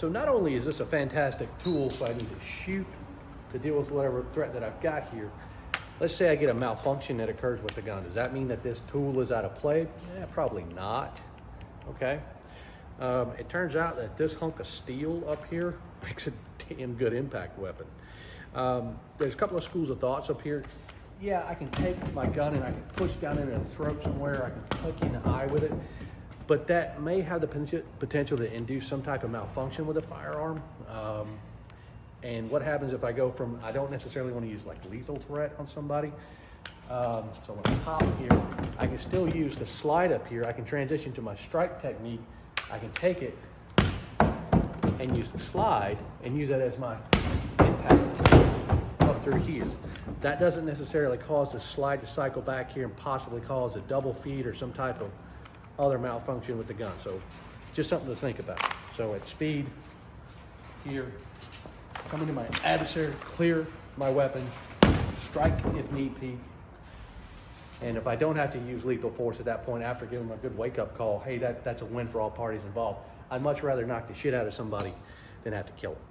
So not only is this a fantastic tool if I need to shoot to deal with whatever threat that I've got here, let's say I get a malfunction that occurs with the gun. Does that mean that this tool is out of play? Probably not, okay? It turns out that this hunk of steel up here makes a damn good impact weapon. There's a couple of schools of thoughts up here. Yeah, I can take my gun and I can push down in the throat somewhere, I can poke you in the eye with it, but that may have the potential to induce some type of malfunction with a firearm. And what happens if I go from, I don't necessarily want to use like lethal threat on somebody. So on the top here, I can still use the slide up here. I can transition to my strike technique. I can take it and use the slide and use that as my impact up through here. That doesn't necessarily cause the slide to cycle back here and possibly cause a double feed or some type of other malfunction with the gun. So just something to think about. So at speed here, come into my adversary, clear my weapon, strike if need be. And if I don't have to use lethal force at that point after giving them a good wake-up call, hey, that's a win for all parties involved. I'd much rather knock the shit out of somebody than have to kill them.